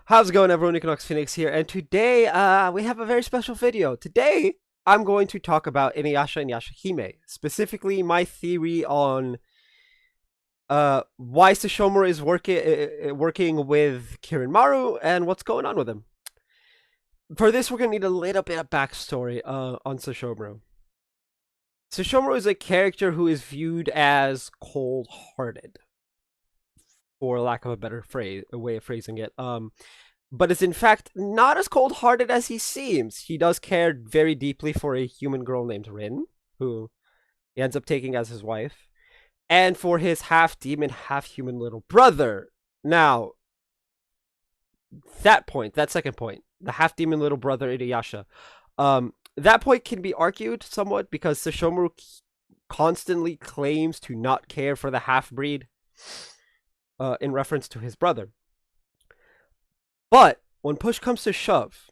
How's it going, everyone? Equinox Phoenix here, and today we have a very special video. Today, I'm going to talk about Inuyasha and Yashahime, specifically my theory on why Sesshomaru is working with Kirin and what's going on with him. For this, we're going to need a little bit of backstory on Sesshomaru. Sesshomaru is a character who is viewed as cold-hearted, for lack of a better way of phrasing it. But is in fact not as cold-hearted as he seems. He does care very deeply for a human girl named Rin, who he ends up taking as his wife, and for his half-demon, half-human little brother. Now, that second point, the half-demon little brother Inuyasha, that point can be argued somewhat because Sesshomaru constantly claims to not care for the half-breed in reference to his brother. But when push comes to shove,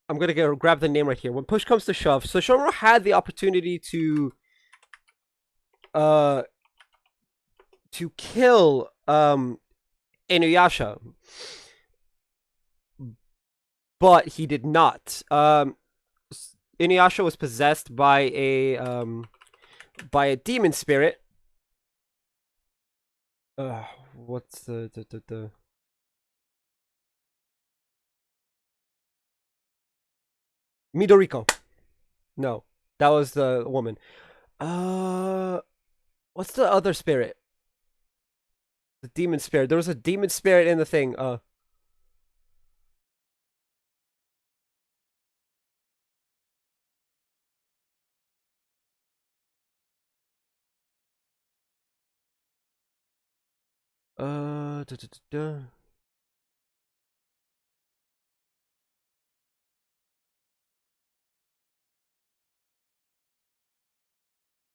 I'm going to grab the name right here. When push comes to shove, Sesshomaru had the opportunity to kill Inuyasha, but he did not. Inuyasha was possessed by a demon spirit. What's the Midoriko. No, that was the woman. What's the other spirit? The demon spirit. There was a demon spirit in the thing. Da, da, da, da.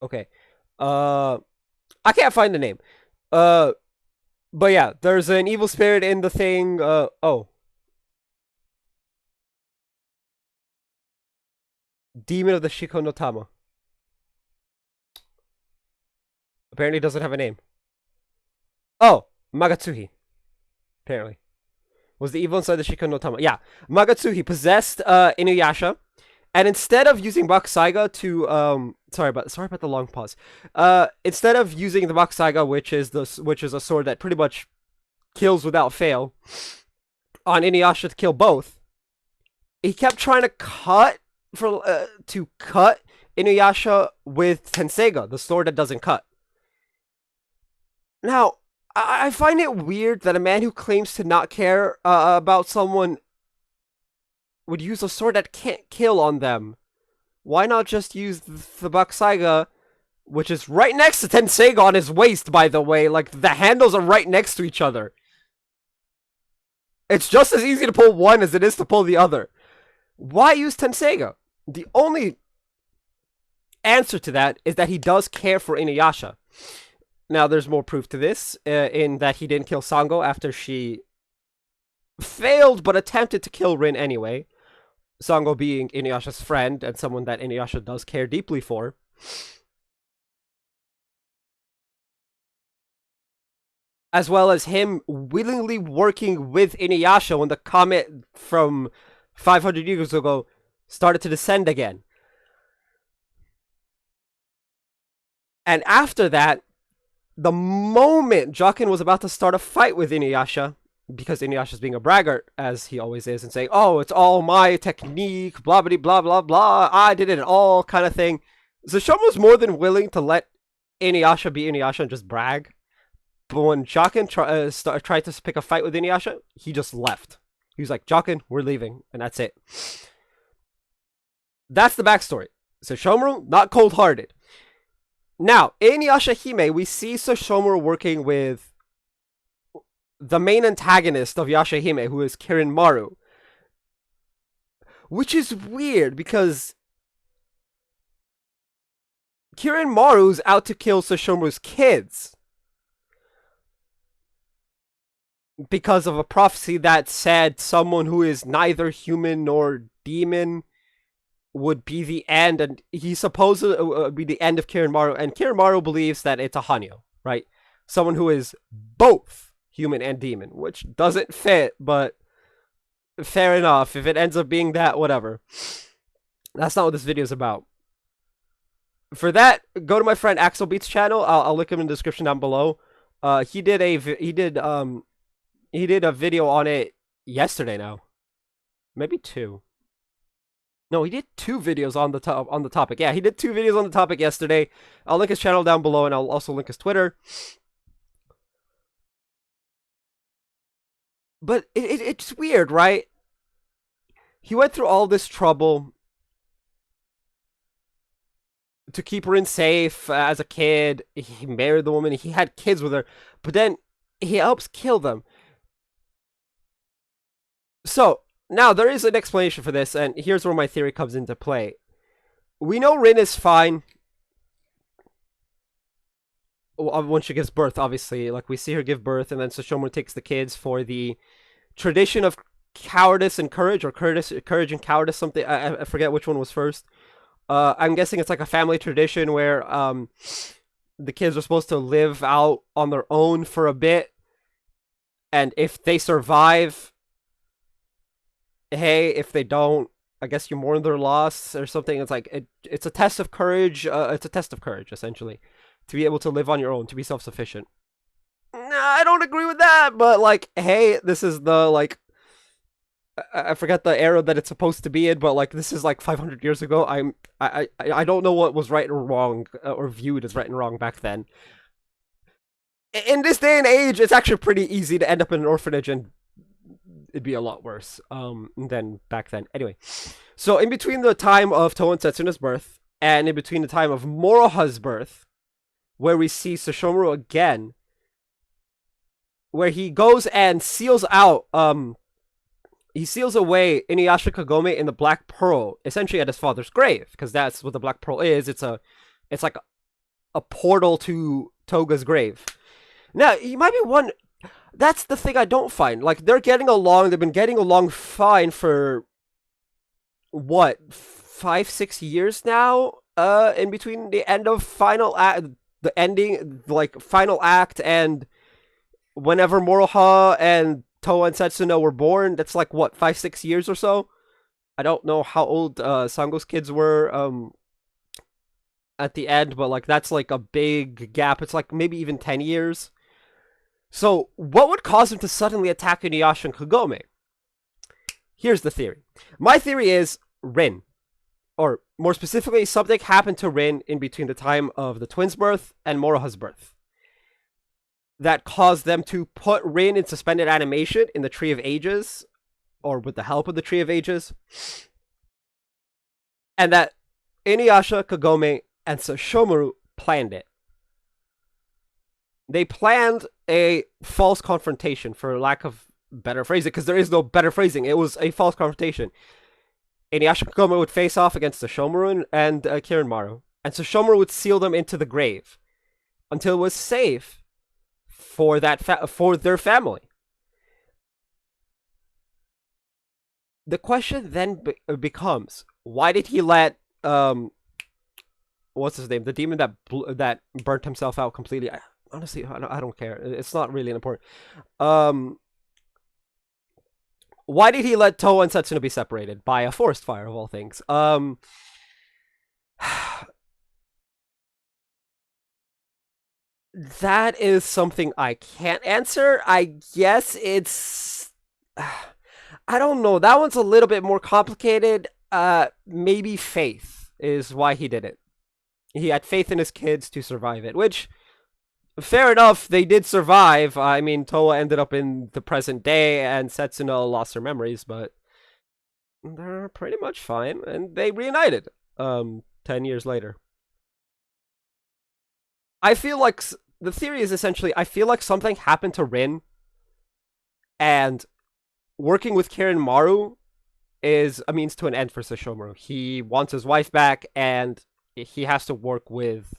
Okay. I can't find the name. But yeah, there's an evil spirit in the thing. Oh. Demon of the Shiko no Tama. Apparently doesn't have a name. Oh, Magatsuhi. Apparently. Was the evil inside the Shiko no Tama. Yeah. Magatsuhi possessed Inuyasha. And instead of using Bakusaiga to sorry about the long pause. Instead of using the Bakusaiga, which is a sword that pretty much kills without fail, on Inuyasha to kill both, he kept trying to cut Inuyasha with Tenseiga, the sword that doesn't cut. Now, I find it weird that a man who claims to not care about someone would use a sword that can't kill on them. Why not just use the Bakusaiga, which is right next to Tenseiga on his waist, by the way? Like, the handles are right next to each other. It's just as easy to pull one as it is to pull the other. Why use Tenseiga? The only answer to that is that he does care for Inuyasha. Now, there's more proof to this, in that he didn't kill Sango after she failed but attempted to kill Rin anyway. Sango being Inuyasha's friend and someone that Inuyasha does care deeply for. As well as him willingly working with Inuyasha when the comet from 500 years ago started to descend again. And after that, the moment Jokin was about to start a fight with Inuyasha, because Inuyasha's being a braggart, as he always is, and saying, oh, it's all my technique, blah, blah, blah, blah, blah, I did it all, kind of thing. Sesshomaru was more than willing to let Inuyasha be Inuyasha and just brag. But when Jokin tried to pick a fight with Inuyasha, he just left. He was like, Jokin, we're leaving, and that's it. That's the backstory. Sesshomaru, not cold-hearted. Now, in Yashahime, we see Sesshomaru working with the main antagonist of Yashahime, who is Kirin, which is weird because Kirin is out to kill Sesshomaru's kids because of a prophecy that said someone who is neither human nor demon would be the end, and he supposed it would be the end of Kirin, and Kirin believes that it's a Hanyo, right? Someone who is both human and demon, which doesn't fit, but fair enough. If it ends up being that, whatever. That's not what this video is about. For that, go to my friend Axel Beats channel. I'll link him in the description down below. He did a video on it yesterday now, maybe two. No, he did two videos on the topic. Yeah, he did two videos on the topic yesterday. I'll link his channel down below, and I'll also link his Twitter. But it's weird, right? He went through all this trouble to keep Rin safe as a kid. He married the woman. He had kids with her, but then he helps kill them. So now there is an explanation for this, and here's where my theory comes into play. We know Rin is fine when she gives birth, obviously. Like, we see her give birth, and then Sesshomaru takes the kids for the tradition of cowardice and courage, or courage and cowardice, something. I forget which one was first. I'm guessing it's like a family tradition where the kids are supposed to live out on their own for a bit, and if they survive, hey, if they don't, I guess you mourn their loss or something. It's like it's a test of courage. It's a test of courage, essentially, to be able to live on your own, to be self-sufficient. Nah, I don't agree with that, but like, hey, this is the like. I forget the era that it's supposed to be in, but like, this is like 500 years ago. I don't know what was right or wrong, or viewed as right and wrong back then. In this day and age, it's actually pretty easy to end up in an orphanage, and it'd be a lot worse than back then. Anyway, so in between the time of Towa and Setsuna's birth, and in between the time of Moroha's birth, where we see Sesshomaru again, where he goes and seals out he seals away Inuyasha Kagome in the Black Pearl, essentially at his father's grave, because that's what the Black Pearl is. It's like a portal to Toga's grave. Now, you might be wondering, that's the thing I don't find. Like, they're getting along, they've been getting along fine for, what, 5-6 years now? In between the end of final act, the ending, like, final act, and whenever Moroha and Towa and Setsuna were born, that's like, what, 5-6 years or so? I don't know how old Sango's kids were at the end, but like, that's like a big gap. It's like maybe even 10 years. So what would cause him to suddenly attack Inuyasha and Kagome? Here's the theory. My theory is Rin. Or more specifically, something happened to Rin in between the time of the twins' birth and Moroha's birth that caused them to put Rin in suspended animation in the Tree of Ages, or with the help of the Tree of Ages, and that Inuyasha, Kagome, and Sesshomaru planned it. They planned a false confrontation, for lack of better phrasing, because there is no better phrasing. It was a false confrontation. Inuyasha and Kagome would face off against Sesshomaru and Kirinmaru, and Sesshomaru would seal them into the grave until it was safe for their family. The question then becomes, why did he let what's his name, the demon that burnt himself out completely? Honestly, I don't care. It's not really important. Why did he let Towa and Setsuna be separated by a forest fire of all things? That is something I can't answer. I guess it's... I don't know. That one's a little bit more complicated. Maybe faith is why he did it. He had faith in his kids to survive it, which, fair enough, they did survive. I mean, Towa ended up in the present day, and Setsuna lost her memories, but they're pretty much fine, and they reunited 10 years later. I feel like the theory is essentially, I feel like something happened to Rin, and working with Kirinmaru is a means to an end for Sesshomaru. He wants his wife back, and he has to work with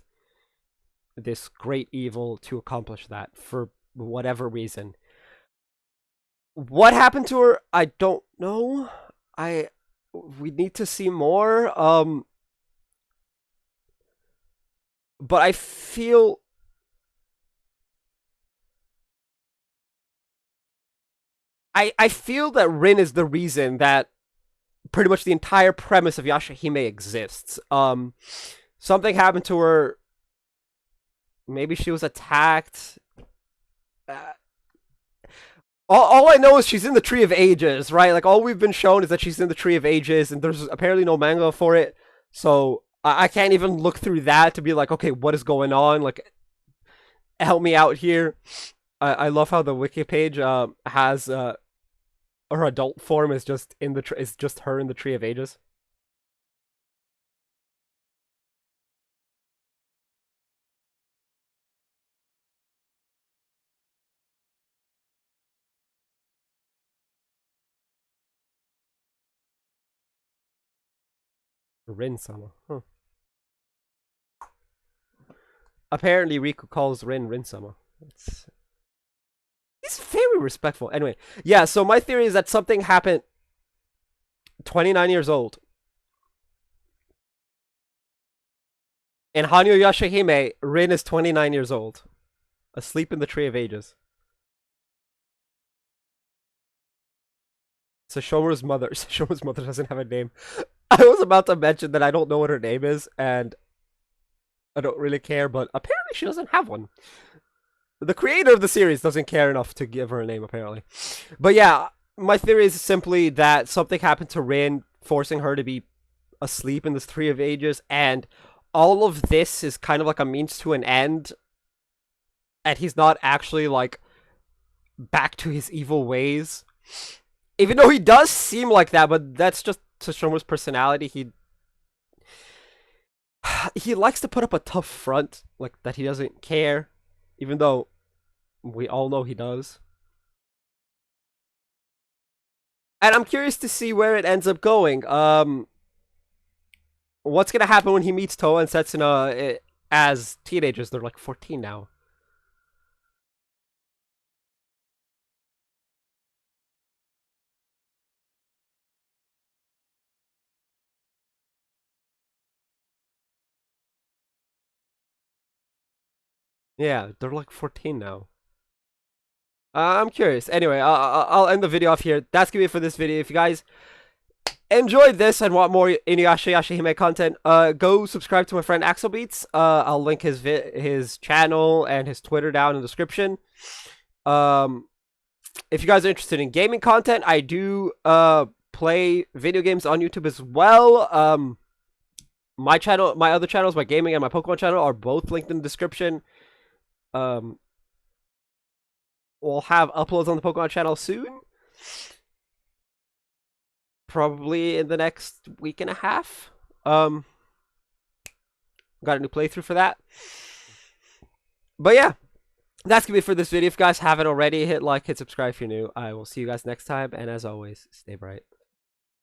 this great evil to accomplish that for whatever reason. What happened to her? I don't know. We need to see more. But I feel I feel that Rin is the reason that pretty much the entire premise of Yashahime exists. Something happened to her. Maybe she was attacked. Uh, all I know is she's in the Tree of Ages, right? Like, all we've been shown is that she's in the Tree of Ages, and there's apparently no manga for it. So I can't even look through that to be like, okay, what is going on? Like, help me out here. I love how the wiki page has her adult form is just in the is just her in the Tree of Ages. Rin-sama. Huh. Apparently, Riku calls Rin Rin-sama. It's He's very respectful. Anyway, yeah. So my theory is that something happened. 29 years old. In Hanyo Yashahime, Rin is 29 years old, asleep in the Tree of Ages. Sashomaru's mother. Sashomaru's mother doesn't have a name. I was about to mention that I don't know what her name is, and I don't really care, but apparently she doesn't have one. The creator of the series doesn't care enough to give her a name, apparently. But yeah, my theory is simply that something happened to Rin, forcing her to be asleep in this Tree of Ages, and all of this is kind of like a means to an end, and he's not actually, like, back to his evil ways. Even though he does seem like that, but that's just Sashomaru's personality. He likes to put up a tough front, like that he doesn't care, even though we all know he does. And I'm curious to see where it ends up going. What's gonna happen when he meets Toa and Setsuna as teenagers? They're like 14 now. Yeah, they're like 14 now. I'm curious. Anyway, I'll end the video off here. That's gonna be it for this video. If you guys enjoyed this and want more Inuyasha Yashahime content, go subscribe to my friend Axel Beats. I'll link his channel and his Twitter down in the description. If you guys are interested in gaming content, I do play video games on YouTube as well. My channel, my other channels, my gaming and my Pokemon channel are both linked in the description. Um, we'll have uploads on the Pokemon channel soon. Probably in the next week and a half. Got a new playthrough for that. But yeah, that's gonna be it for this video. If you guys haven't already, hit like, hit subscribe if you're new. I will see you guys next time, and as always, stay bright.